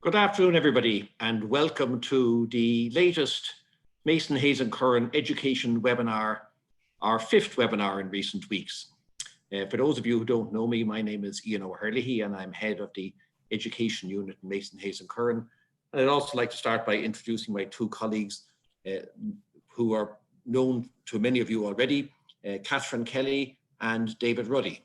Good afternoon, everybody, and welcome to the latest Mason Hayes and Curran education webinar, our fifth webinar in recent weeks. For those of you who don't know me, my name is Ian O'Herlihy and I'm head of the education unit in Mason Hayes and Curran. And I'd also like to start by introducing my two colleagues who are known to many of you already, Catherine Kelly and David Ruddy.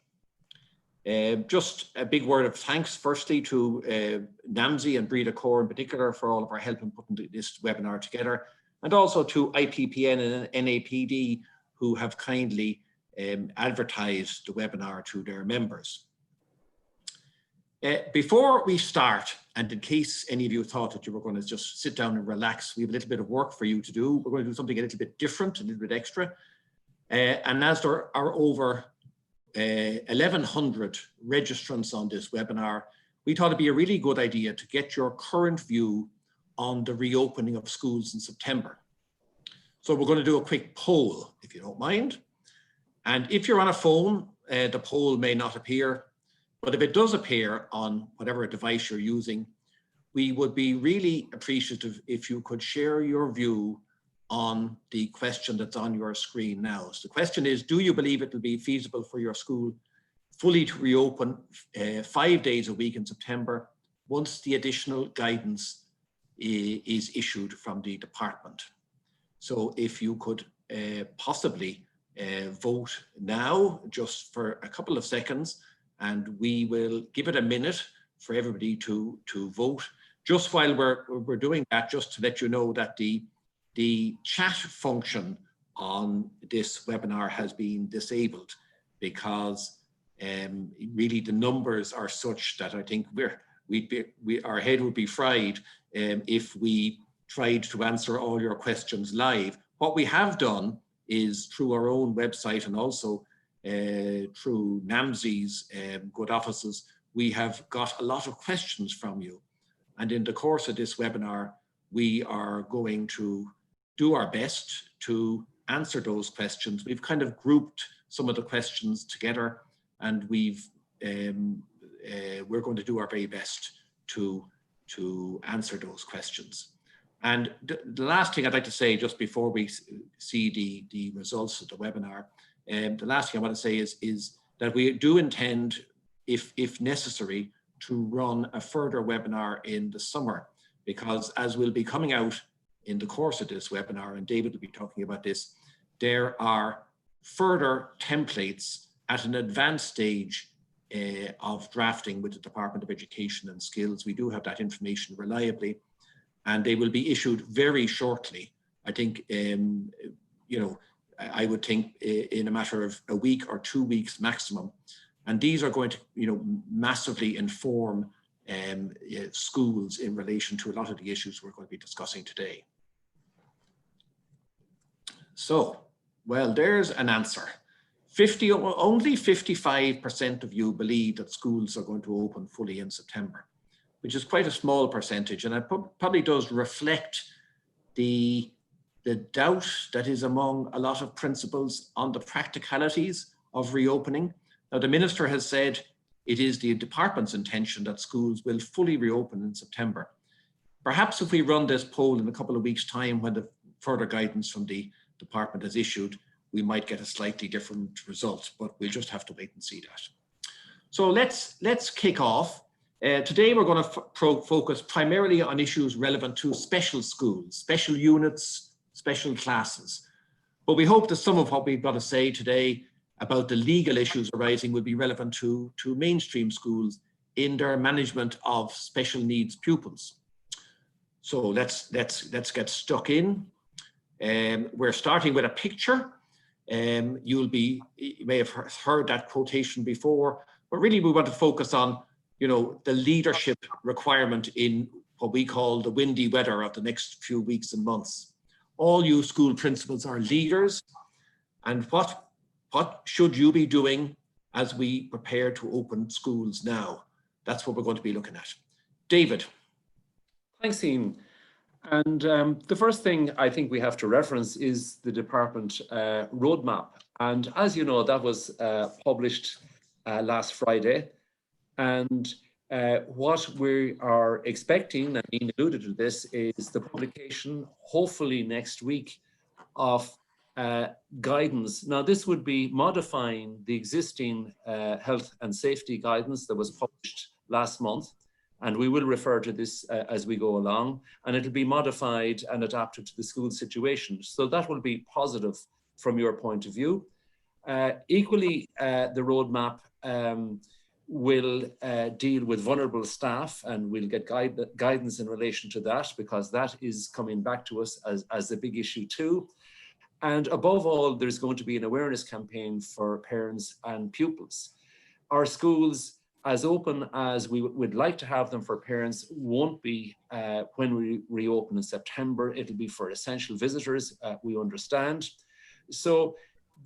Just a big word of thanks, firstly, to NAMSI and Breda Core in particular for all of our help in putting this webinar together, and also to IPPN and NAPD, who have kindly advertised the webinar to their members. Before we start, and in case any of you thought that you were going to just sit down and relax, we have a little bit of work for you to do. We're going to do something a little bit different, a little bit extra. And as there are over 1,100 registrants on this webinar, we thought it'd be a really good idea to get your current view on the reopening of schools in September. So we're going to do a quick poll, if you don't mind. And if you're on a phone, the poll may not appear, but if it does appear on whatever device you're using, we would be really appreciative if you could share your view on the question that's on your screen now. So the question is, do you believe it will be feasible for your school fully to reopen 5 days a week in September once the additional guidance is issued from the department? So if you could possibly vote now, just for a couple of seconds, and we will give it a minute for everybody to vote. Just while we're doing that, just to let you know that the chat function on this webinar has been disabled because really the numbers are such that I think our head would be fried if we tried to answer all your questions live. What we have done is through our own website and also through NAMSI's good offices, we have got a lot of questions from you. And in the course of this webinar, we are going to do our best to answer those questions. We've kind of grouped some of the questions together, and we're going to do our very best to answer those questions. And the last thing I'd like to say, just before we see the results of the webinar, the last thing I want to say is that we do intend, if necessary, to run a further webinar in the summer, because as we'll be coming out in the course of this webinar, and David will be talking about this, there are further templates at an advanced stage of drafting with the Department of Education and Skills. We do have that information reliably, and they will be issued very shortly. I think, I would think in a matter of a week or 2 weeks maximum. And these are going to, massively inform schools in relation to a lot of the issues we're going to be discussing today. So, well, there's an answer. Only 55% of you believe that schools are going to open fully in September, which is quite a small percentage, and it probably does reflect the doubt that is among a lot of principals on the practicalities of reopening. Now, the Minister has said it is the department's intention that schools will fully reopen in September. Perhaps if we run this poll in a couple of weeks' time, when the further guidance from the department is issued, we might get a slightly different result, but we'll just have to wait and see that. So let's kick off. Today we're going to focus primarily on issues relevant to special schools, special units, special classes. But we hope that some of what we've got to say today about the legal issues arising will be relevant to mainstream schools in their management of special needs pupils. So let's get stuck in. We're starting with a picture. You may have heard that quotation before, but really we want to focus on, the leadership requirement in what we call the windy weather of the next few weeks and months. All you school principals are leaders, and what should you be doing as we prepare to open schools now? That's what we're going to be looking at. David. Thanks, Ian. And the first thing I think we have to reference is the department roadmap. And as you know, that was published last Friday. And What we are expecting, and Ian alluded to this, is the publication, hopefully next week, of guidance. Now, this would be modifying the existing health and safety guidance that was published last month, and we will refer to this as we go along, and it'll be modified and adapted to the school situation. So that will be positive from your point of view. Equally, the roadmap will deal with vulnerable staff, and we'll get guidance in relation to that, because that is coming back to us as a big issue too. And above all, there's going to be an awareness campaign for parents and pupils. Our schools, as open as we would like to have them for parents, won't be when we reopen in September. It'll be for essential visitors, we understand. So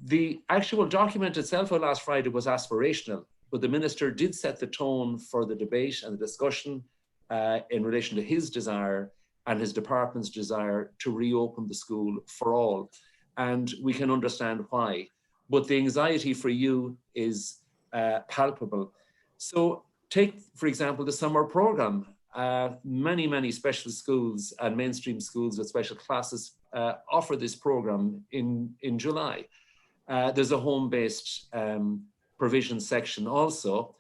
the actual document itself on last Friday was aspirational, but the minister did set the tone for the debate and the discussion in relation to his desire and his department's desire to reopen the school for all. And we can understand why. But the anxiety for you is palpable. So take, for example, the summer program. Many special schools and mainstream schools with special classes offer this program in July. There's a home-based provision section also.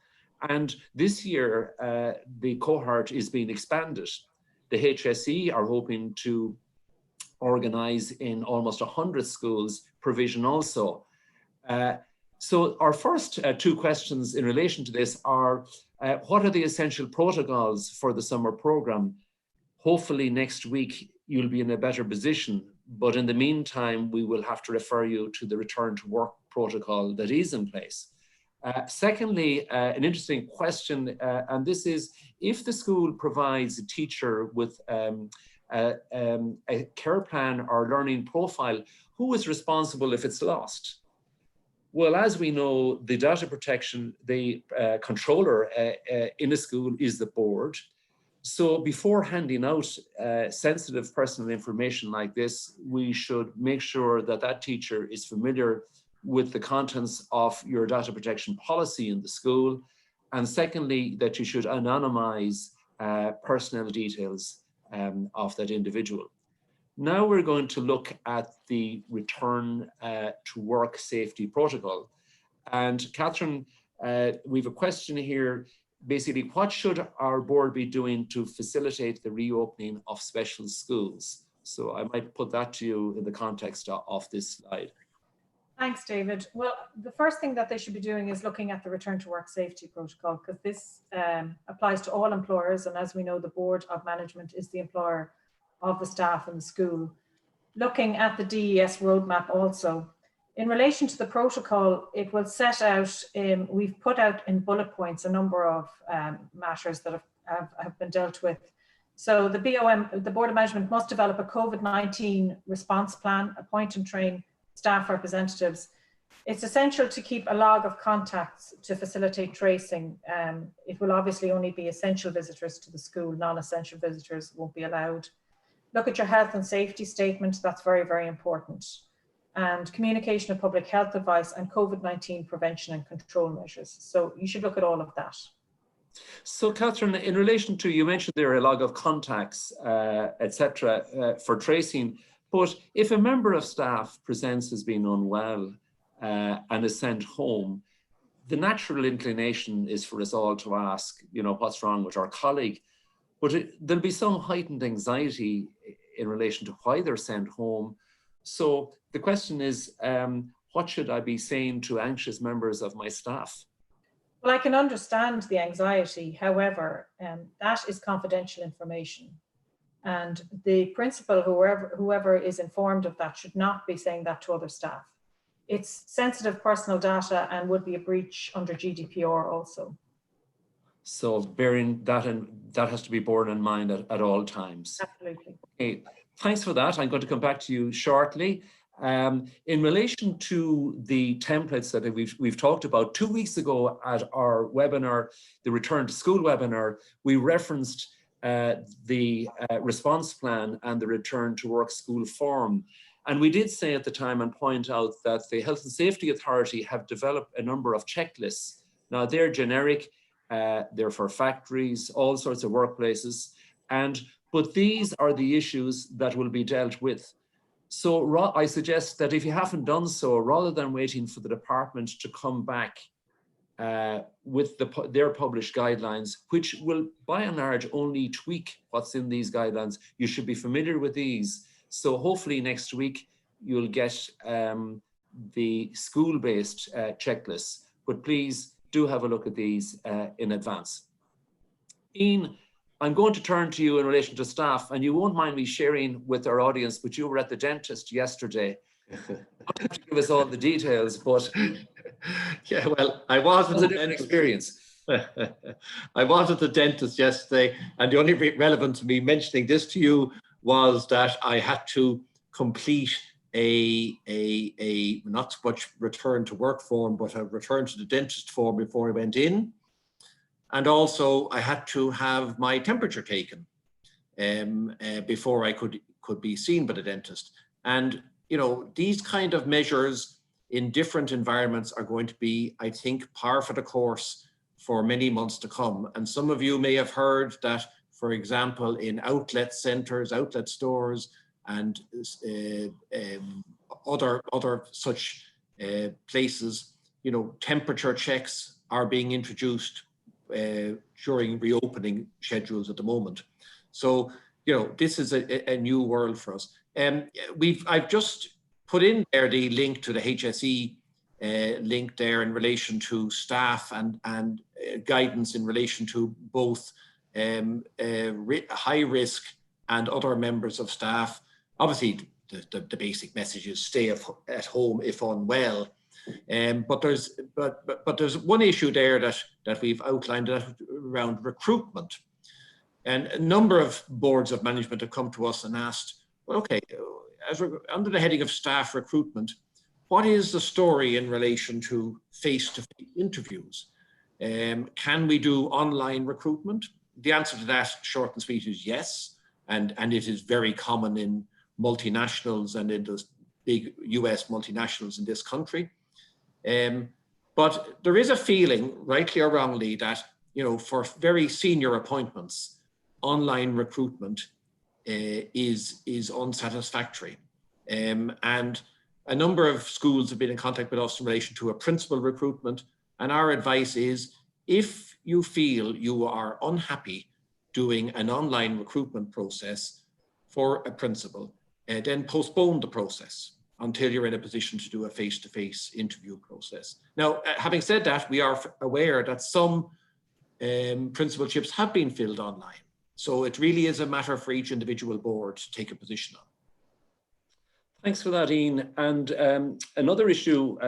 And this year, the cohort is being expanded. The HSE are hoping to organize in almost 100 schools provision also. So our first two questions in relation to this are, what are the essential protocols for the summer program? Hopefully next week you'll be in a better position, but in the meantime, we will have to refer you to the return to work protocol that is in place. Secondly, an interesting question, and this is, if the school provides a teacher with a care plan or learning profile, who is responsible if it's lost? Well, as we know, the data protection, the controller in a school is the board. So before handing out sensitive personal information like this, we should make sure that that teacher is familiar with the contents of your data protection policy in the school. And secondly, that you should anonymize personnel details of that individual. Now we're going to look at the return to work safety protocol. And Catherine, we have a question here. Basically, what should our board be doing to facilitate the reopening of special schools? So I might put that to you in the context of this slide. Thanks, David. Well, the first thing that they should be doing is looking at the return to work safety protocol, because this applies to all employers. And as we know, the board of management is the employer of the staff in the school. Looking at the DES roadmap also, in relation to the protocol, it will set out, we've put out in bullet points a number of matters that have been dealt with. So the BOM, the Board of Management, must develop a COVID-19 response plan, appoint and train staff representatives. It's essential to keep a log of contacts to facilitate tracing. It will obviously only be essential visitors to the school, non-essential visitors won't be allowed. Look at your health and safety statement, that's very, very important. And communication of public health advice and COVID-19 prevention and control measures. So you should look at all of that. So Catherine, in relation to, you mentioned there are a log of contacts, etc., for tracing, but if a member of staff presents as being unwell and is sent home, the natural inclination is for us all to ask, you know, what's wrong with our colleague? But there'll be some heightened anxiety in relation to why they're sent home. So the question is, what should I be saying to anxious members of my staff? Well, I can understand the anxiety. However, that is confidential information. And the principal, whoever is informed of that, should not be saying that to other staff. It's sensitive personal data and would be a breach under GDPR also. So bearing that in, that has to be borne in mind at all times. Absolutely. Okay, thanks for that. I'm going to come back to you shortly. In relation to the templates that we've talked about, 2 weeks ago at our webinar, the Return to School webinar, we referenced the response plan and the Return to Work School form. And we did say at the time and point out that the Health and Safety Authority have developed a number of checklists. Now they're generic. they're for factories, all sorts of workplaces. But these are the issues that will be dealt with. So I suggest that if you haven't done so, rather than waiting for the department to come back with their published guidelines, which will by and large only tweak what's in these guidelines, you should be familiar with these. So hopefully next week you'll get the school-based checklists, but please do have a look at these in advance. Ian, I'm going to turn to you in relation to staff, and you won't mind me sharing with our audience, but you were at the dentist yesterday. I don't have to give us all the details, but yeah, well, I was it was a different experience. I was at the dentist yesterday, and the only relevant to me mentioning this to you was that I had to complete a not so much return to work form, but a return to the dentist form before I went in. And also I had to have my temperature taken before I could be seen by the dentist. And, you know, these kind of measures in different environments are going to be, I think, par for the course for many months to come. And some of you may have heard that, for example, in outlet centers, outlet stores, and other such places, you know, temperature checks are being introduced during reopening schedules at the moment. So, you know, this is a new world for us. I've just put in there the link to the HSE link there in relation to staff and guidance in relation to both high risk and other members of staff. Obviously, the basic message is stay at home if unwell. But there's one issue there that we've outlined around recruitment. And a number of boards of management have come to us and asked, well, okay, under the heading of staff recruitment, what is the story in relation to face-to-face interviews? Can we do online recruitment? The answer to that, short and sweet, is yes. And it is very common in multinationals and in those big US multinationals in this country. But there is a feeling, rightly or wrongly, that, you know, for very senior appointments, online recruitment is unsatisfactory. And a number of schools have been in contact with us in relation to a principal recruitment. And our advice is, if you feel you are unhappy doing an online recruitment process for a principal, then postpone the process until you're in a position to do a face-to-face interview process. Now, having said that, we are aware that some principalships have been filled online. So it really is a matter for each individual board to take a position on. Thanks for that, Ian. And another issue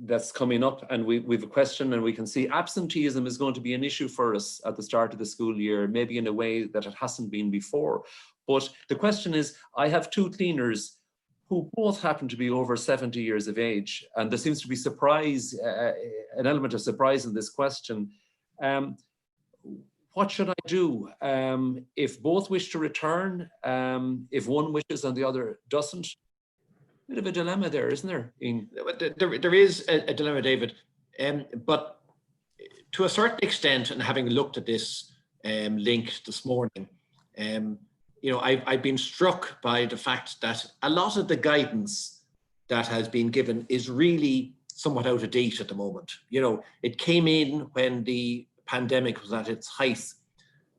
that's coming up, and we've a question, and we can see absenteeism is going to be an issue for us at the start of the school year, maybe in a way that it hasn't been before. But the question is, I have two cleaners who both happen to be over 70 years of age, and there seems to be surprise, an element of surprise in this question. What should I do if both wish to return, if one wishes and the other doesn't? Bit of a dilemma there, isn't there, Ian? There is a dilemma, David, but to a certain extent, and having looked at this link this morning, you know, I've been struck by the fact that a lot of the guidance that has been given is really somewhat out of date at the moment. You know, it came in when the pandemic was at its height.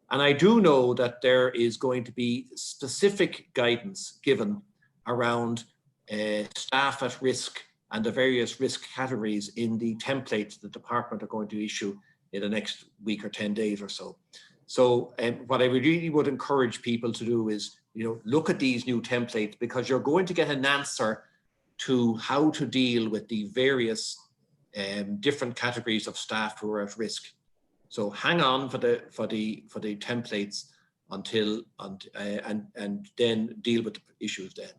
And I do know that there is going to be specific guidance given around staff at risk and the various risk categories in the template the department are going to issue in the next week or 10 days or so. So what I really would encourage people to do is, you know, look at these new templates, because you're going to get an answer to how to deal with the various different categories of staff who are at risk. So hang on for the templates until and then deal with the issues then.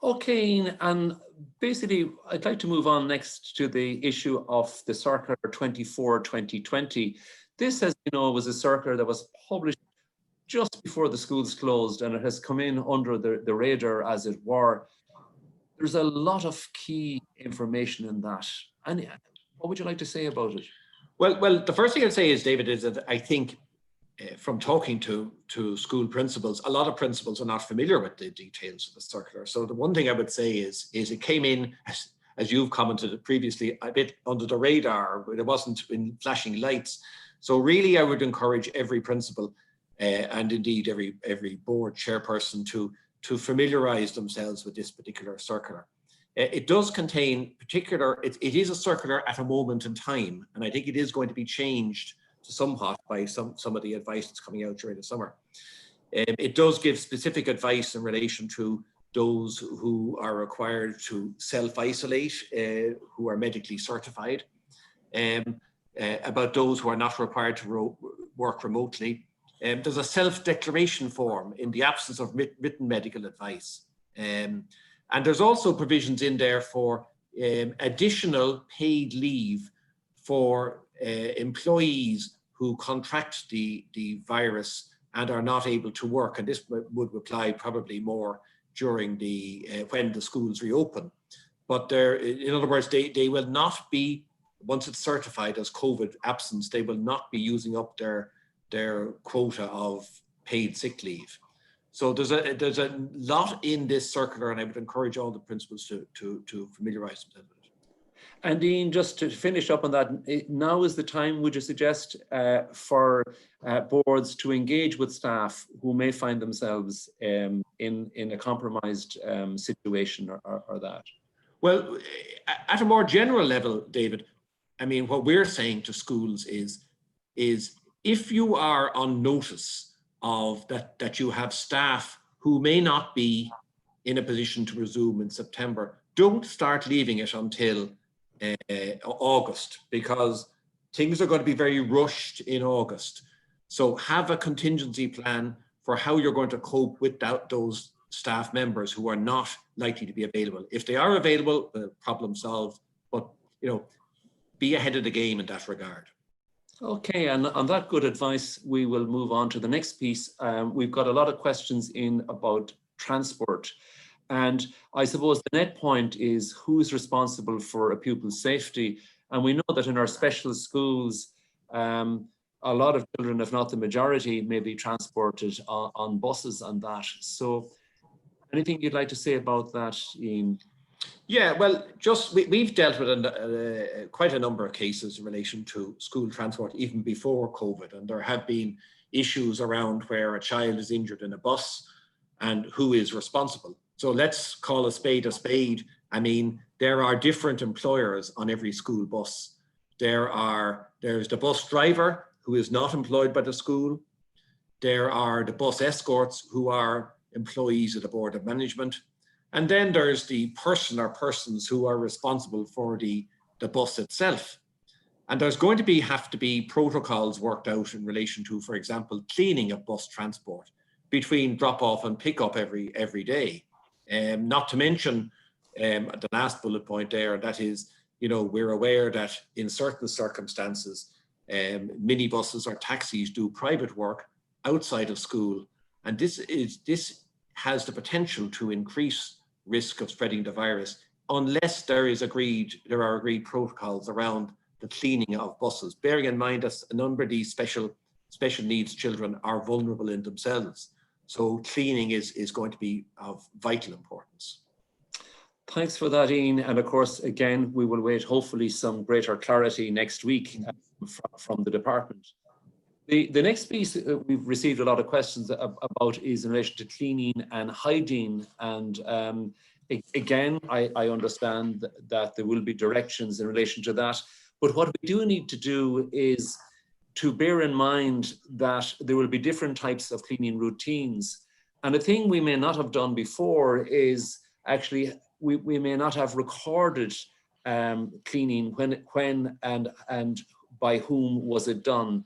Okay, and basically I'd like to move on next to the issue of the Circular 24/2020. This, as you know, was a circular that was published just before the schools closed, and it has come in under the radar, as it were. There's a lot of key information in that. And what would you like to say about it? Well, the first thing I'd say is, David, is that I think from talking to school principals, a lot of principals are not familiar with the details of the circular. So the one thing I would say is it came in, as you've commented previously, a bit under the radar, but it wasn't in flashing lights. So really, I would encourage every principal and indeed every board chairperson to familiarize themselves with this particular circular. It does contain it is a circular at a moment in time, and I think it is going to be changed somewhat by some of the advice that's coming out during the summer. It does give specific advice in relation to those who are required to self-isolate, who are medically certified, about those who are not required to work remotely. There's a self-declaration form in the absence of written medical advice. And there's also provisions in there for additional paid leave for employees who contract the virus and are not able to work. And this would apply probably more during when the schools reopen. But in other words, they will not be, once it's certified as COVID absence, they will not be using up their quota of paid sick leave. So there's a lot in this circular, and I would encourage all the principals to familiarise themselves with it. And Dean, just to finish up on that, now is the time, would you suggest, for boards to engage with staff who may find themselves in a compromised situation or that? Well, at a more general level, David, I mean, what we're saying to schools is if you are on notice of that you have staff who may not be in a position to resume in September, don't start leaving it until August, because things are going to be very rushed in August. So have a contingency plan for how you're going to cope with those staff members who are not likely to be available. If they are available, problem solved, but be ahead of the game in that regard. Okay, and on that good advice, we will move on to the next piece. We've got a lot of questions in about transport. And I suppose the net point is who's responsible for a pupil's safety. And we know that in our special schools, a lot of children, if not the majority, may be transported on buses and that. So anything you'd like to say about that, Ian? Yeah, well, we've dealt with quite a number of cases in relation to school transport even before COVID, and there have been issues around where a child is injured in a bus and who is responsible. So let's call a spade a spade. I mean, there are different employers on every school bus. There's the bus driver who is not employed by the school. There are the bus escorts who are employees of the Board of Management. And then there's the person or persons who are responsible for the bus itself. And there's going to have to be protocols worked out in relation to, for example, cleaning of bus transport between drop off and pick up every day. Not to mention the last bullet point there, that is, we're aware that in certain circumstances, minibuses or taxis do private work outside of school. And this has the potential to increase risk of spreading the virus unless there are agreed protocols around the cleaning of buses, bearing in mind that a number of these special needs children are vulnerable in themselves. So cleaning is going to be of vital importance. Thanks for that, Ian. And of course, again, we will wait hopefully some greater clarity next week from the department. The next piece we've received a lot of questions about is in relation to cleaning and hygiene. And again, I understand that there will be directions in relation to that. But what we do need to do is to bear in mind that there will be different types of cleaning routines. And a thing we may not have done before is actually we may not have recorded cleaning when and by whom was it done.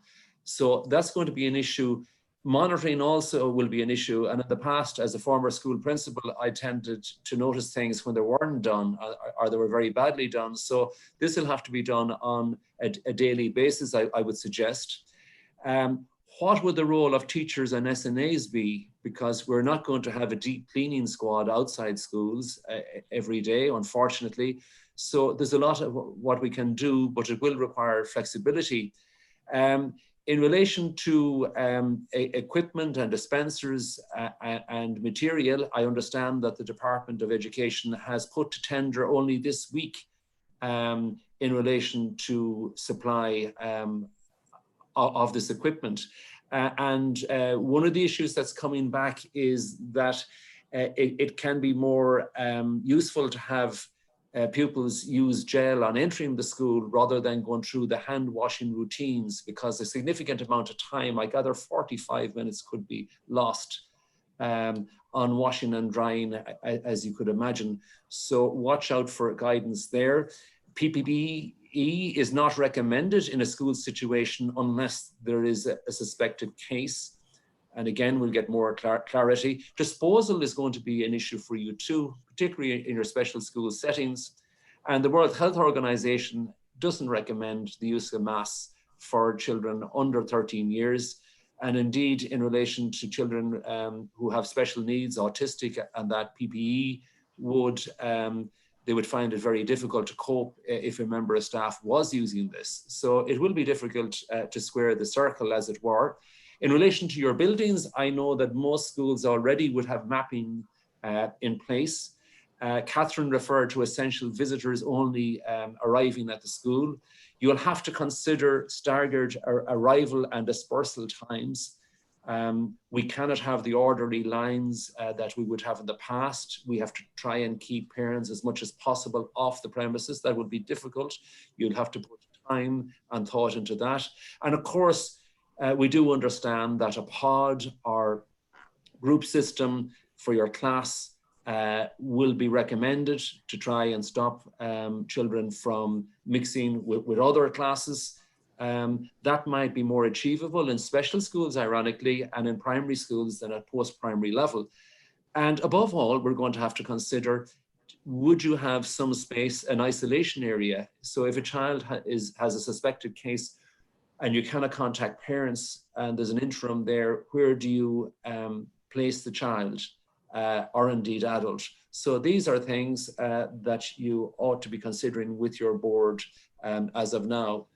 So that's going to be an issue. Monitoring also will be an issue. And in the past, as a former school principal, I tended to notice things when they weren't done or they were very badly done. So this will have to be done on a daily basis, I would suggest. What would the role of teachers and SNAs be? Because we're not going to have a deep cleaning squad outside schools every day, unfortunately. So there's a lot of what we can do, but it will require flexibility. In relation to equipment and dispensers and material, I understand that the Department of Education has put to tender only this week in relation to supply of this equipment. And one of the issues that's coming back is that it can be more useful to have pupils use gel on entering the school rather than going through the hand washing routines, because a significant amount of time, I gather 45 minutes, could be lost on washing and drying, as you could imagine. So watch out for guidance there. PPE is not recommended in a school situation unless there is a suspected case. And again, we'll get more clarity. Disposal is going to be an issue for you too, particularly in your special school settings. And the World Health Organization doesn't recommend the use of masks for children under 13 years. And indeed, in relation to children who have special needs, autistic, and that PPE would, they would find it very difficult to cope if a member of staff was using this. So it will be difficult to square the circle, as it were. In relation to your buildings, I know that most schools already would have mapping in place. Catherine referred to essential visitors only arriving at the school. You'll have to consider staggered arrival and dispersal times. We cannot have the orderly lines that we would have in the past. We have to try and keep parents as much as possible off the premises. That would be difficult. You'll have to put time and thought into that. And of course, we do understand that a pod or group system for your class will be recommended to try and stop children from mixing with other classes. That might be more achievable in special schools, ironically, and in primary schools than at post-primary level. And above all, we're going to have to consider, would you have some space, an isolation area? So if a child has a suspected case and you cannot contact parents and there's an interim there, where do you place the child or indeed adult? So these are things that you ought to be considering with your board as of now.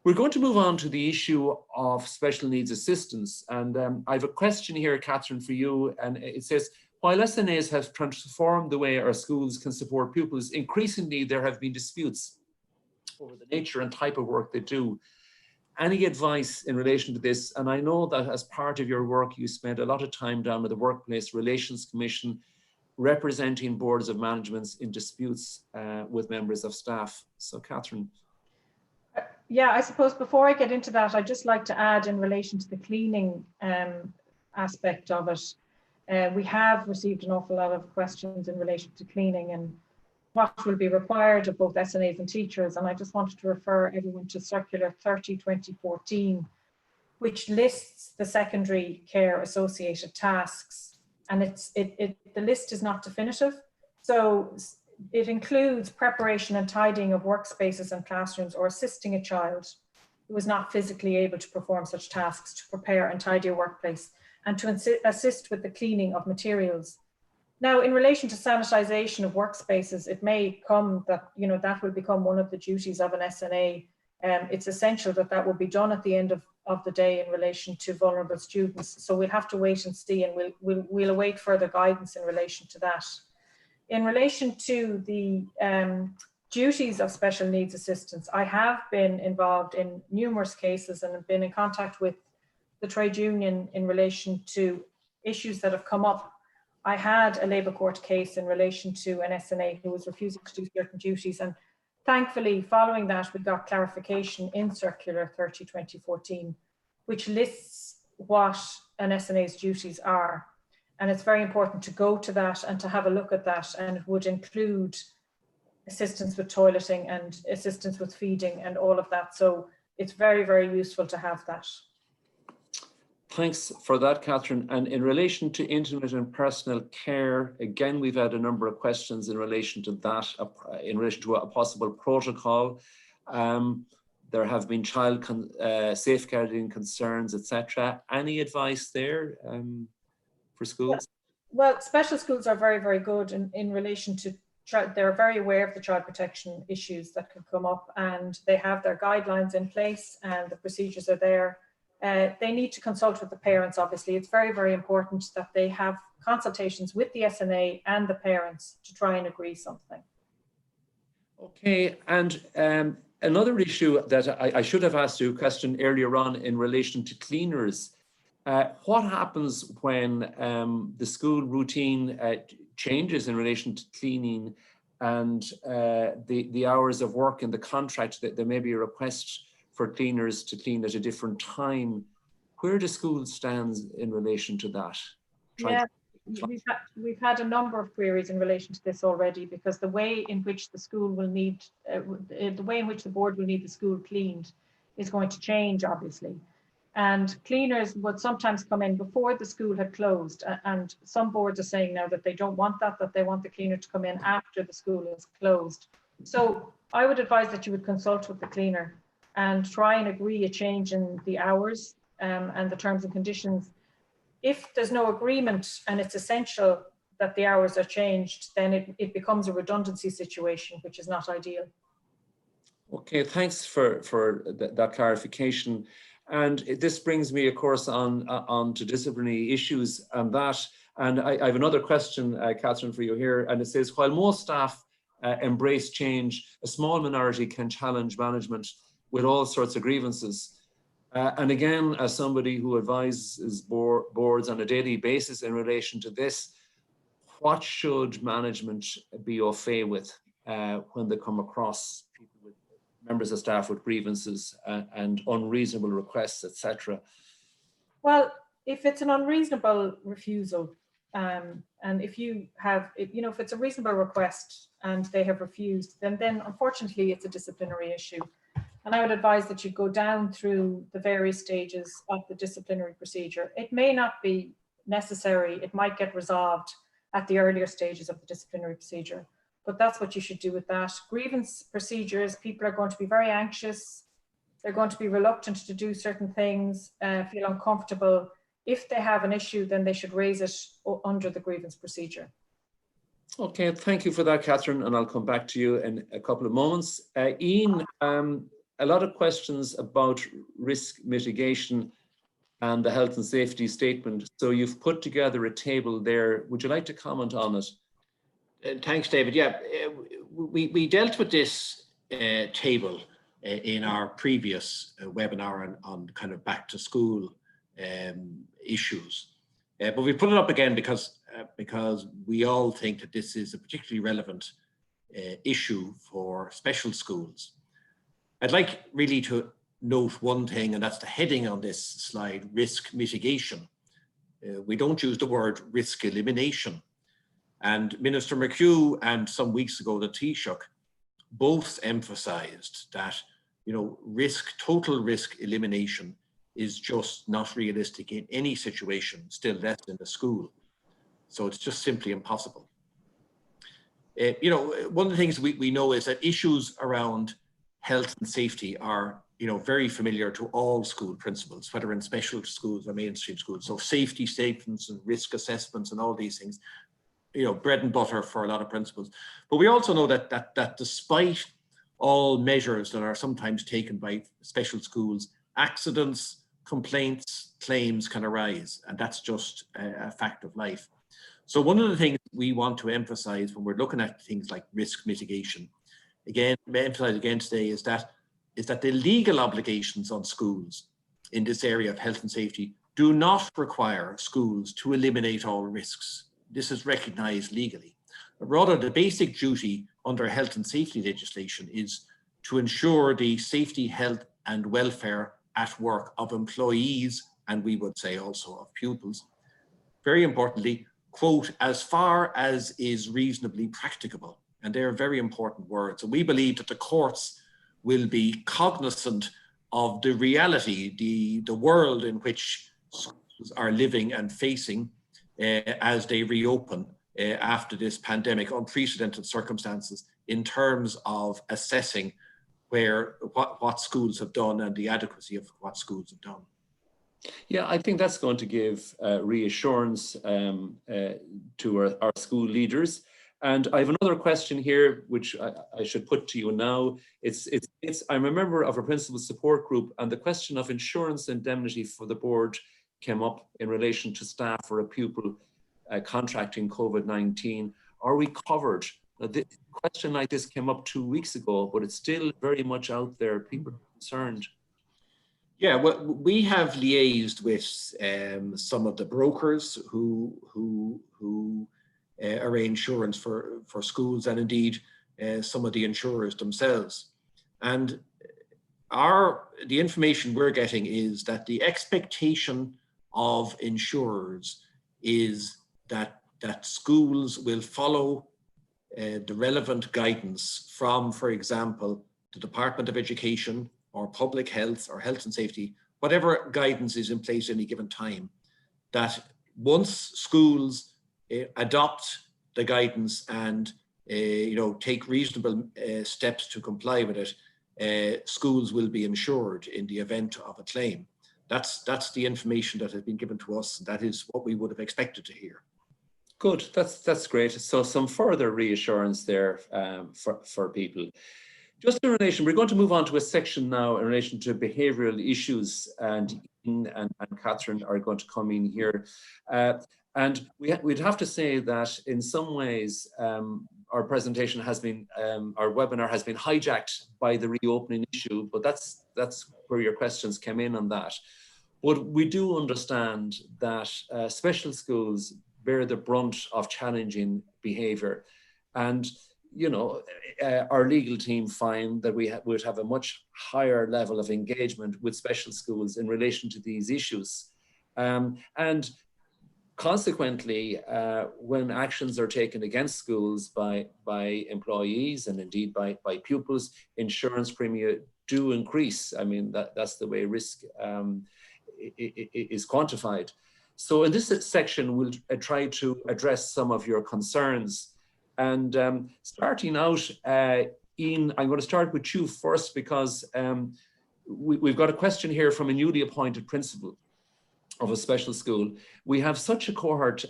We're going to move on to the issue of special needs assistance. And I have a question here, Catherine, for you. And it says, while SNAs have transformed the way our schools can support pupils, increasingly there have been disputes over the nature and type of work they do. Any advice in relation to this? And I know that as part of your work, you spent a lot of time down with the Workplace Relations Commission representing boards of management in disputes with members of staff. So, Catherine. Yeah, I suppose before I get into that, I'd just like to add in relation to the cleaning aspect of it. We have received an awful lot of questions in relation to cleaning and what will be required of both SNAs and teachers. And I just wanted to refer everyone to Circular 30/2014, which lists the secondary care associated tasks. And the list is not definitive. So it includes preparation and tidying of workspaces and classrooms, or assisting a child who is not physically able to perform such tasks to prepare and tidy a workplace, and to assist with the cleaning of materials. Now, in relation to sanitization of workspaces, it may come that, that will become one of the duties of an SNA. It's essential that that will be done at the end of the day in relation to vulnerable students. So we'll have to wait and see, and we'll await further guidance in relation to that. In relation to the duties of special needs assistants, I have been involved in numerous cases and have been in contact with the trade union in relation to issues that have come up. I had a labour court case in relation to an SNA who was refusing to do certain duties, and thankfully following that we got clarification in Circular 30/2014, which lists what an SNA's duties are. And it's very important to go to that and to have a look at that, and it would include assistance with toileting and assistance with feeding and all of that. So it's very, very useful to have that. Thanks for that, Catherine. And in relation to intimate and personal care, again, we've had a number of questions in relation to that, in relation to a possible protocol. There have been child safeguarding concerns, etc. Any advice there for schools? Well, special schools are very, very good in relation to they're very aware of the child protection issues that can come up, and they have their guidelines in place and the procedures are there. They need to consult with the parents, obviously. It's very, very important that they have consultations with the SNA and the parents to try and agree something. Okay, and another issue that I should have asked you a question earlier on in relation to cleaners. What happens when the school routine changes in relation to cleaning and the hours of work in the contract, that there may be a request for cleaners to clean at a different time? Where do schools stand in relation to that? Yeah, we've had a number of queries in relation to this already, because the way in which the school will need, the way in which the board will need the school cleaned is going to change, obviously. And cleaners would sometimes come in before the school had closed. And some boards are saying now that they don't want that, that they want the cleaner to come in after the school is closed. So I would advise that you would consult with the cleaner and try and agree a change in the hours and the terms and conditions. If there's no agreement and it's essential that the hours are changed, then it becomes a redundancy situation, which is not ideal. Okay, thanks for that clarification. And this brings me, of course, on to disciplinary issues and that. And I have another question, Catherine, for you here. And it says, while most staff embrace change, a small minority can challenge management with all sorts of grievances. And again, as somebody who advises boards on a daily basis in relation to this, what should management be au fait with when they come across people with members of staff with grievances and unreasonable requests, etc.? Well, if it's an unreasonable refusal, and if you have, if it's a reasonable request and they have refused, then unfortunately it's a disciplinary issue. And I would advise that you go down through the various stages of the disciplinary procedure. It may not be necessary. It might get resolved at the earlier stages of the disciplinary procedure, but that's what you should do with that. Grievance procedures, people are going to be very anxious. They're going to be reluctant to do certain things, feel uncomfortable. If they have an issue, then they should raise it under the grievance procedure. Okay, thank you for that, Catherine, and I'll come back to you in a couple of moments. Ian, a lot of questions about risk mitigation and the health and safety statement. So you've put together a table there. Would you like to comment on it? Thanks, David. Yeah, we dealt with this table in our previous webinar on kind of back to school issues. But we put it up again because we all think that this is a particularly relevant issue for special schools. I'd like really to note one thing, and that's the heading on this slide, risk mitigation. We don't use the word risk elimination. And Minister McHugh and some weeks ago the Taoiseach both emphasised that, total risk elimination is just not realistic in any situation, still less in the school. So it's just simply impossible. One of the things we know is that issues around health and safety are, very familiar to all school principals, whether in special schools or mainstream schools. So safety statements and risk assessments and all these things, bread and butter for a lot of principals. But we also know that despite all measures that are sometimes taken by special schools, accidents, complaints, claims can arise, and that's just a fact of life. So one of the things we want to emphasize when we're looking at things like risk mitigation, again, emphasize again today, is that the legal obligations on schools in this area of health and safety do not require schools to eliminate all risks. This is recognized legally. But rather, the basic duty under health and safety legislation is to ensure the safety, health and welfare at work of employees, and we would say also of pupils. Very importantly, quote, as far as is reasonably practicable. And they're very important words. And we believe that the courts will be cognizant of the reality, the world in which schools are living and facing as they reopen after this pandemic, unprecedented circumstances in terms of assessing what schools have done and the adequacy of what schools have done. Yeah, I think that's going to give reassurance to our school leaders. And I have another question here, which I should put to you now. I'm a member of a principal support group, and the question of insurance indemnity for the board came up in relation to staff or a pupil contracting COVID-19. Are we covered? Now, the question like this came up 2 weeks ago, but it's still very much out there. People are concerned. Yeah, well, we have liaised with some of the brokers who arrange insurance for schools, and indeed some of the insurers themselves. And the information we're getting is that the expectation of insurers is that schools will follow the relevant guidance from, for example, the Department of Education or Public Health or Health and Safety, whatever guidance is in place at any given time, that once schools adopt the guidance and take reasonable steps to comply with it, schools will be insured in the event of a claim. That's the information that has been given to us. That is what we would have expected to hear. Good, that's great. So some further reassurance there for people. Just in relation, we're going to move on to a section now in relation to behavioural issues, and Ian and Catherine are going to come in here. And we'd have to say that in some ways, our presentation has been, our webinar has been hijacked by the reopening issue, but that's where your questions came in on that. But we do understand that special schools bear the brunt of challenging behaviour. And our legal team find that we would have a much higher level of engagement with special schools in relation to these issues. And consequently, when actions are taken against schools by employees and indeed by pupils, insurance premium do increase. I mean, that's the way risk is quantified. So in this section, we'll try to address some of your concerns. And starting out, Ian, I'm going to start with you first, because we've got a question here from a newly appointed principal of a special school. We have such a cohort.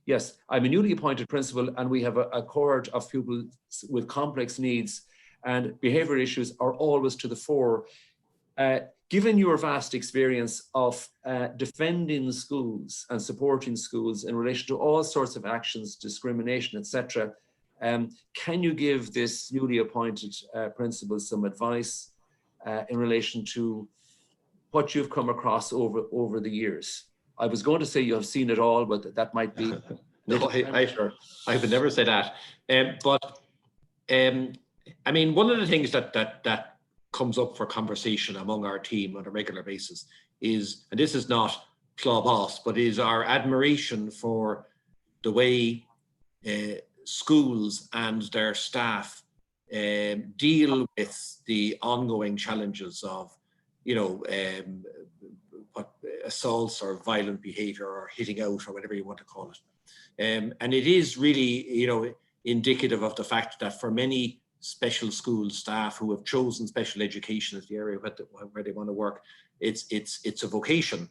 Yes, I'm a newly appointed principal, and we have a cohort of pupils with complex needs, and behaviour issues are always to the fore. Given your vast experience of defending schools and supporting schools in relation to all sorts of actions, discrimination, etc., can you give this newly appointed principal some advice in relation to what you've come across over the years? I was going to say you have seen it all, but that might be... No, I would never say that. I mean, one of the things that comes up for conversation among our team on a regular basis is, and this is not club boss, but is our admiration for the way schools and their staff deal with the ongoing challenges of, assaults or violent behavior or hitting out or whatever you want to call it. And it is really, indicative of the fact that for many special school staff who have chosen special education as the area where they want to work, it's a vocation.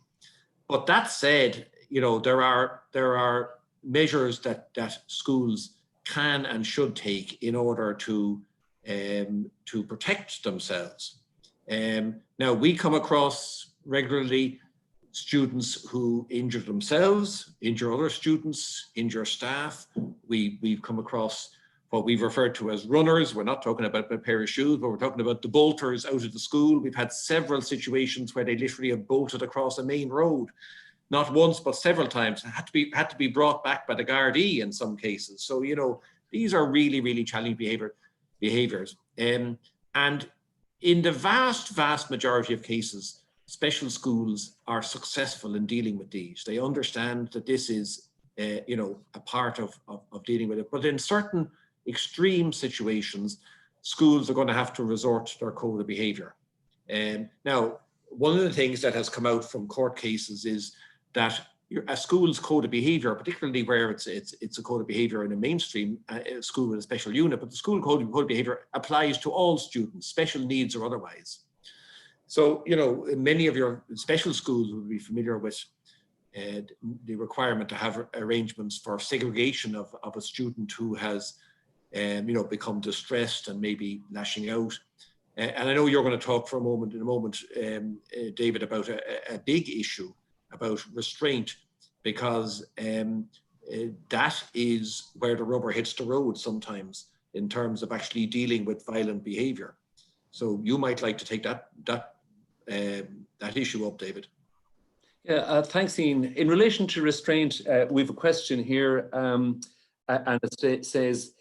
But that said, there are measures that schools can and should take in order to protect themselves. Now, we come across regularly students who injure themselves, injure other students, injure staff. We've come across what we've referred to as runners. We're not talking about a pair of shoes, but we're talking about the bolters out of the school. We've had several situations where they literally have bolted across a main road, not once, but several times. Had to be brought back by the Gardaí in some cases. So, these are really, really challenging behaviors. And in the vast majority of cases, special schools are successful in dealing with these. They understand that this is, a part of dealing with it. But in certain extreme situations, schools are going to have to resort to their code of behaviour. Now, one of the things that has come out from court cases is that a school's code of behaviour, particularly where it's a code of behaviour in a mainstream school with a special unit, but the school code of behaviour applies to all students, special needs or otherwise. So, many of your special schools will be familiar with the requirement to have arrangements for segregation of a student who has become distressed and maybe lashing out. And I know you're going to talk for a moment, David, about a big issue about restraint, because that is where the rubber hits the road sometimes in terms of actually dealing with violent behavior. So you might like to take that issue up, David. Yeah, thanks, Ian. In relation to restraint, we have a question here, and it says,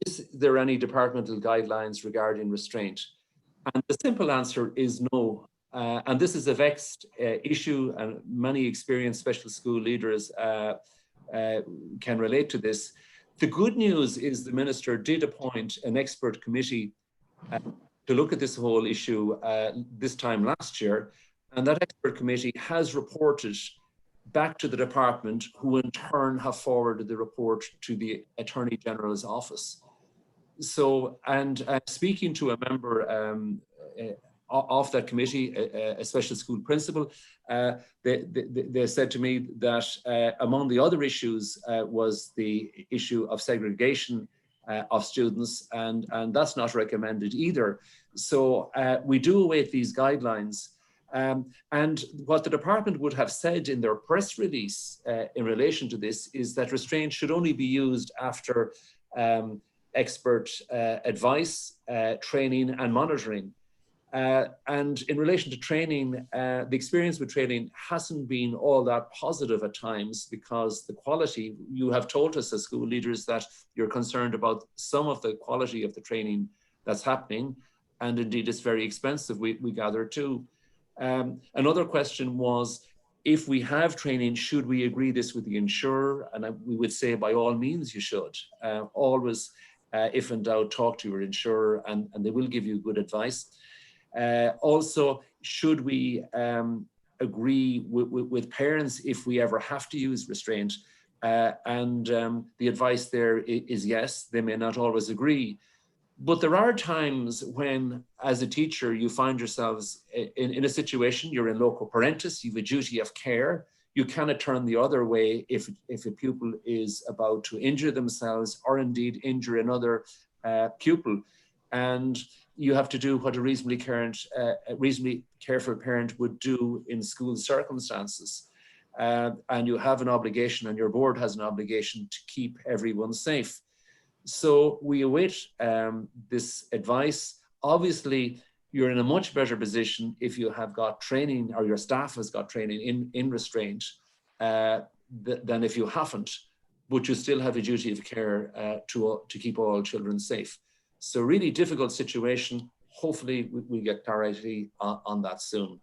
is there any departmental guidelines regarding restraint? And the simple answer is no. And this is a vexed issue, and many experienced special school leaders can relate to this. The good news is the Minister did appoint an expert committee to look at this whole issue this time last year. And that expert committee has reported back to the department, who in turn have forwarded the report to the Attorney General's office. So, and speaking to a member of that committee, a special school principal, they said to me that among the other issues was the issue of segregation of students, and that's not recommended either. So we do await these guidelines. And what the department would have said in their press release in relation to this is that restraint should only be used after expert advice, training and monitoring. And in relation to training, the experience with training hasn't been all that positive at times, because the quality, you have told us as school leaders that you're concerned about some of the quality of the training that's happening. And indeed, it's very expensive, we gather too. Another question was, if we have training, should we agree this with the insurer? And we would say, by all means, you should. Always, if in doubt, talk to your insurer, and they will give you good advice. Also, should we agree with parents if we ever have to use restraint? And the advice there is yes, they may not always agree. But there are times when, as a teacher, you find yourselves in a situation, you're in loco parentis, you have a duty of care. You cannot turn the other way if a pupil is about to injure themselves or indeed injure another pupil. And you have to do what a reasonably careful parent would do in school circumstances. And you have an obligation, and your board has an obligation to keep everyone safe. So we await this advice. Obviously, you're in a much better position if you have got training, or your staff has got training in restraint, than if you haven't, but you still have a duty of care to keep all children safe. So really difficult situation. Hopefully we get clarity on that soon.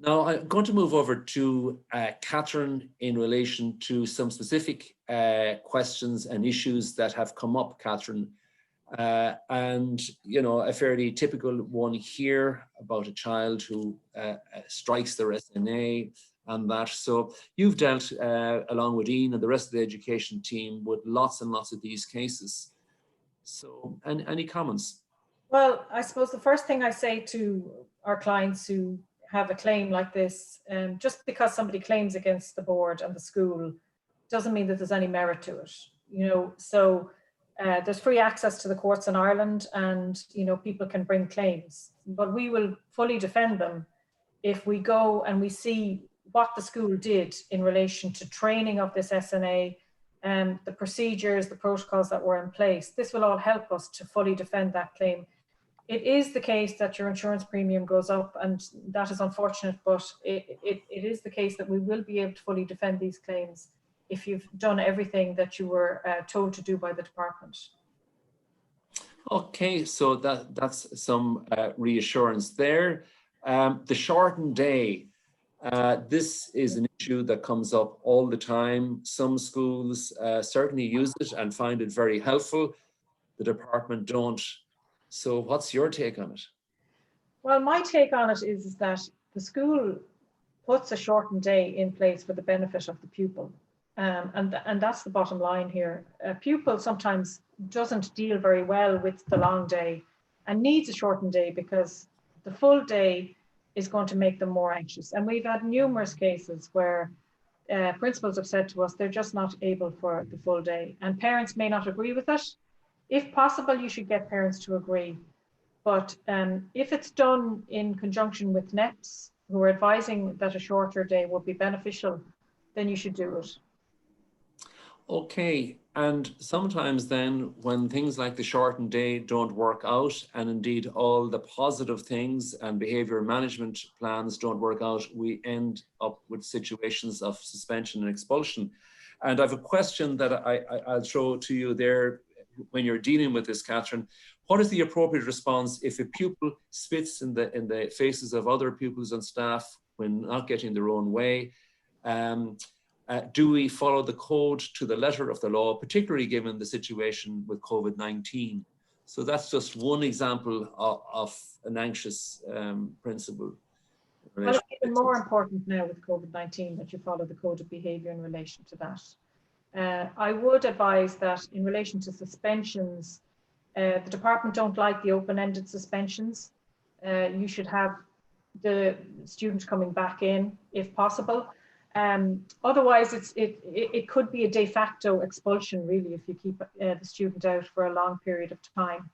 Now I'm going to move over to Catherine in relation to some specific questions and issues that have come up, Catherine. And, you know, a fairly typical one here about a child who strikes their SNA and that. So you've dealt, along with Ian and the rest of the education team, with lots and lots of these cases. So, any comments? Well, I suppose the first thing I say to our clients who have a claim like this, just because somebody claims against the board and the school doesn't mean that there's any merit to it. You know, so there's free access to the courts in Ireland, and, you know, people can bring claims, but we will fully defend them if we go and we see what the school did in relation to training of this SNA, the procedures, the protocols that were in place. This will all help us to fully defend that claim. It is the case that your insurance premium goes up, and that is unfortunate, but it is the case that we will be able to fully defend these claims if you've done everything that you were told to do by the department. Okay, so that's some reassurance there. The shortened day, this is an issue that comes up all the time. Some schools certainly use it and find it very helpful. The department don't. So what's your take on it? Well, my take on it is that the school puts a shortened day in place for the benefit of the pupil. And that's the bottom line here. A pupil sometimes doesn't deal very well with the long day and needs a shortened day, because the full day is going to make them more anxious. And we've had numerous cases where principals have said to us, they're just not able for the full day. And parents may not agree with it. If possible, you should get parents to agree. But if it's done in conjunction with NEPs, who are advising that a shorter day would be beneficial, then you should do it. Okay, and sometimes then when things like the shortened day don't work out, and indeed all the positive things and behavior management plans don't work out, we end up with situations of suspension and expulsion. And I have a question that I'll throw to you there when you're dealing with this, Catherine. What is the appropriate response if a pupil spits in the faces of other pupils and staff when not getting their own way? Do we follow the code to the letter of the law, particularly given the situation with COVID-19? So that's just one example of an anxious principle. Well, it's even more important now with COVID-19 that you follow the code of behaviour in relation to that. I would advise that in relation to suspensions, the department don't like the open-ended suspensions. You should have the student coming back in if possible. Otherwise, it could be a de facto expulsion, really, if you keep the student out for a long period of time.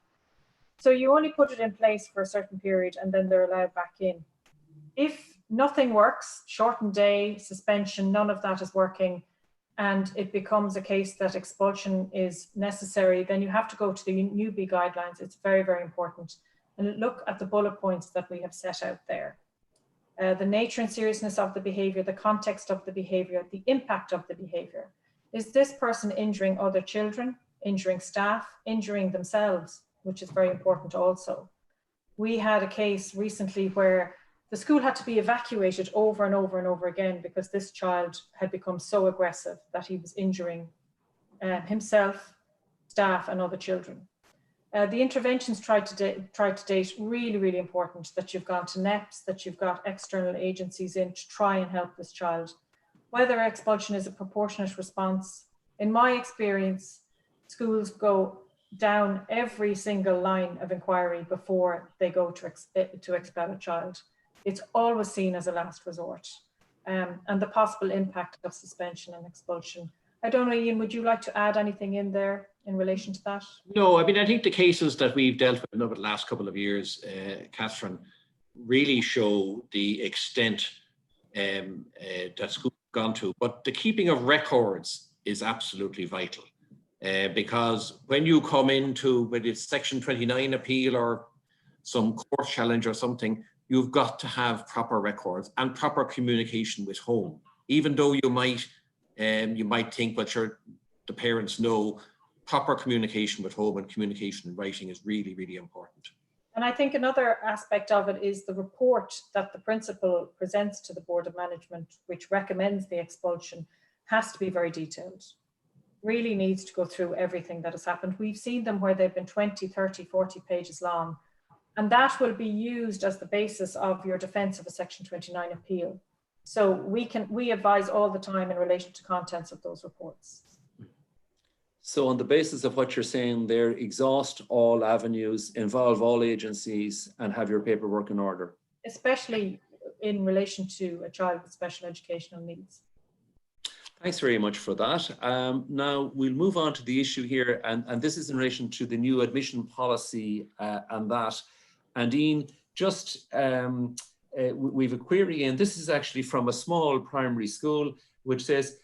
So you only put it in place for a certain period and then they're allowed back in. If nothing works, shortened day, suspension, none of that is working, and it becomes a case that expulsion is necessary, then you have to go to the newbie guidelines. It's very, very important. And look at the bullet points that we have set out there. The nature and seriousness of the behavior, the context of the behavior, the impact of the behavior. Is this person injuring other children, injuring staff, injuring themselves, which is very important also. We had a case recently where the school had to be evacuated over and over and over again because this child had become so aggressive that he was injuring himself, staff, and other children. The interventions tried to date, really, really important that you've gone to NEPs, that you've got external agencies in to try and help this child. Whether expulsion is a proportionate response, in my experience, schools go down every single line of inquiry before they go to expel a child. It's always seen as a last resort, and the possible impact of suspension and expulsion. I don't know, Ian, would you like to add anything in there in relation to that? No, I mean, I think the cases that we've dealt with over the last couple of years, Catherine, really show the extent that schools have gone to. But the keeping of records is absolutely vital because when you come into, whether it's Section 29 appeal or some court challenge or something, you've got to have proper records and proper communication with home. Even though you might think, well, sure, the parents know, proper communication with home and communication in writing is really, really important. And I think another aspect of it is the report that the principal presents to the Board of Management, which recommends the expulsion, has to be very detailed. Really needs to go through everything that has happened. We've seen them where they've been 20, 30, 40 pages long. And that will be used as the basis of your defence of a Section 29 appeal. So we advise all the time in relation to contents of those reports. So on the basis of what you're saying there, exhaust all avenues, involve all agencies, and have your paperwork in order. Especially in relation to a child with special educational needs. Thanks very much for that. Now we'll move on to the issue here, and this is in relation to the new admission policy and that. And Ian, just we've a query, and this is actually from a small primary school, which says,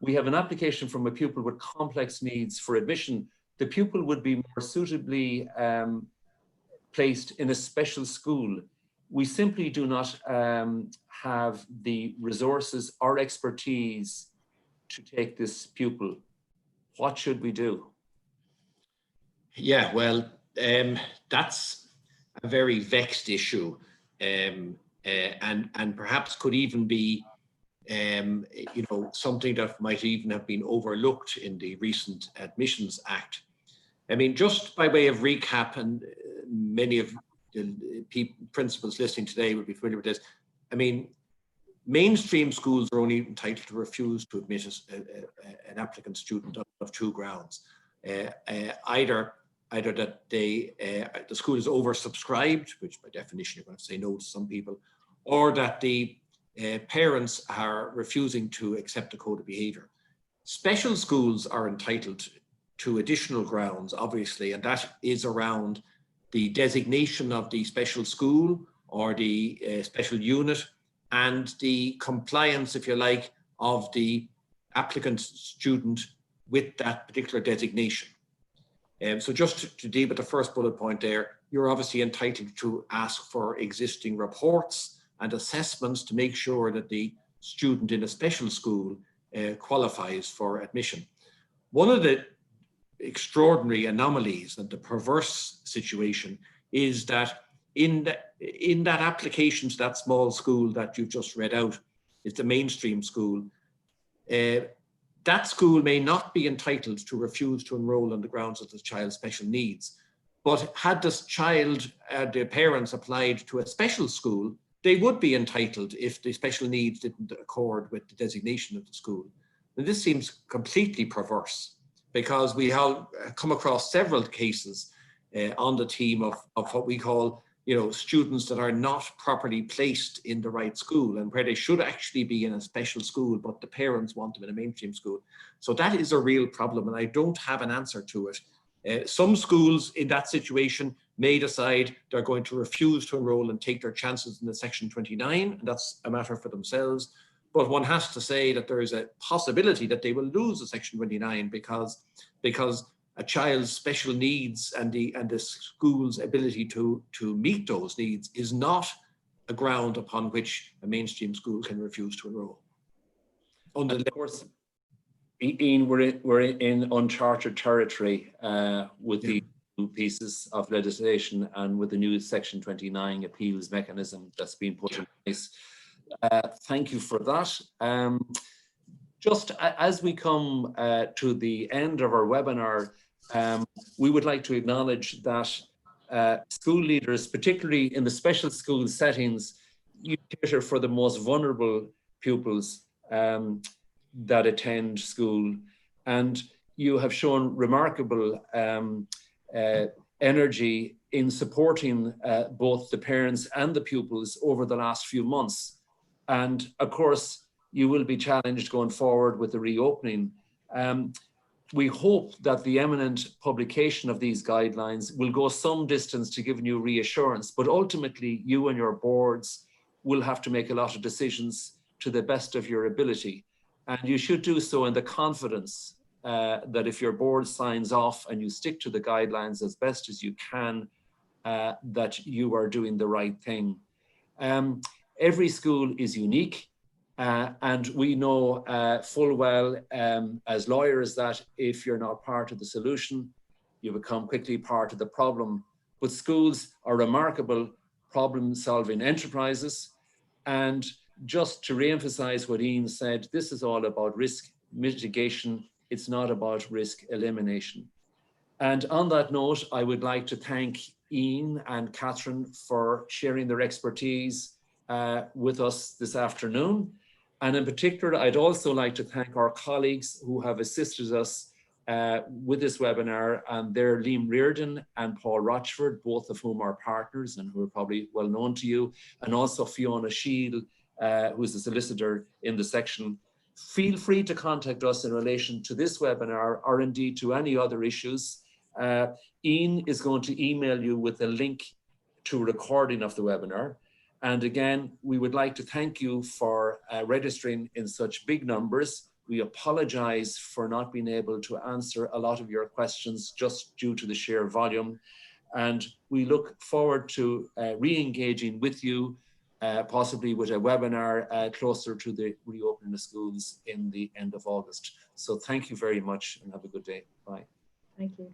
we have an application from a pupil with complex needs for admission. The pupil would be more suitably placed in a special school. We simply do not have the resources or expertise to take this pupil. What should we do? Yeah, well, that's a very vexed issue, and perhaps could even be something that might even have been overlooked in the recent Admissions Act. I mean, just by way of recap, and many of the principals listening today will be familiar with this. I mean, mainstream schools are only entitled to refuse to admit an applicant student of two grounds. Either either that the school is oversubscribed, which by definition you're going to say no to some people, or that the parents are refusing to accept a code of behaviour. Special schools are entitled to additional grounds, obviously, and that is around the designation of the special school or the special unit and the compliance, if you like, of the applicant student with that particular designation. So just to deal with the first bullet point there, you're obviously entitled to ask for existing reports and assessments to make sure that the student in a special school qualifies for admission. One of the extraordinary anomalies and the perverse situation is that in that application to that small school that you've just read out, it's a mainstream school, that school may not be entitled to refuse to enroll on the grounds of the child's special needs. But had this child, the parents applied to a special school, they would be entitled if the special needs didn't accord with the designation of the school. And this seems completely perverse, because we have come across several cases on the team of what we call, students that are not properly placed in the right school and where they should actually be in a special school, but the parents want them in a mainstream school. So that is a real problem, and I don't have an answer to it. Some schools in that situation may decide they're going to refuse to enroll and take their chances in the Section 29, and that's a matter for themselves. But one has to say that there is a possibility that they will lose the Section 29 because a child's special needs and the school's ability to meet those needs is not a ground upon which a mainstream school can refuse to enroll. Of course, Ian, we're in uncharted territory with the new pieces of legislation and with the new Section 29 appeals mechanism that's been put in place. Thank you for that. Just as we come to the end of our webinar, we would like to acknowledge that school leaders, particularly in the special school settings, you cater for the most vulnerable pupils that attend school, and you have shown remarkable energy in supporting both the parents and the pupils over the last few months. And of course, you will be challenged going forward with the reopening. We hope that the imminent publication of these guidelines will go some distance to giving you reassurance, but ultimately you and your boards will have to make a lot of decisions to the best of your ability. And you should do so in the confidence that if your board signs off and you stick to the guidelines as best as you can, that you are doing the right thing. Every school is unique. And we know full well as lawyers that if you're not part of the solution, you become quickly part of the problem. But schools are remarkable problem-solving enterprises. And just to re-emphasize what Ian said, this is all about risk mitigation. It's not about risk elimination. And on that note, I would like to thank Ian and Catherine for sharing their expertise with us this afternoon. And in particular, I'd also like to thank our colleagues who have assisted us with this webinar, and they're Liam Reardon and Paul Rochford, both of whom are partners and who are probably well known to you, and also Fiona Shield, who's a solicitor in the section. Feel free to contact us in relation to this webinar or indeed to any other issues. Ian is going to email you with a link to a recording of the webinar. And again, we would like to thank you for registering in such big numbers. We apologize for not being able to answer a lot of your questions just due to the sheer volume. And we look forward to re-engaging with you, possibly with a webinar closer to the reopening of schools in the end of August. So thank you very much and have a good day. Bye. Thank you.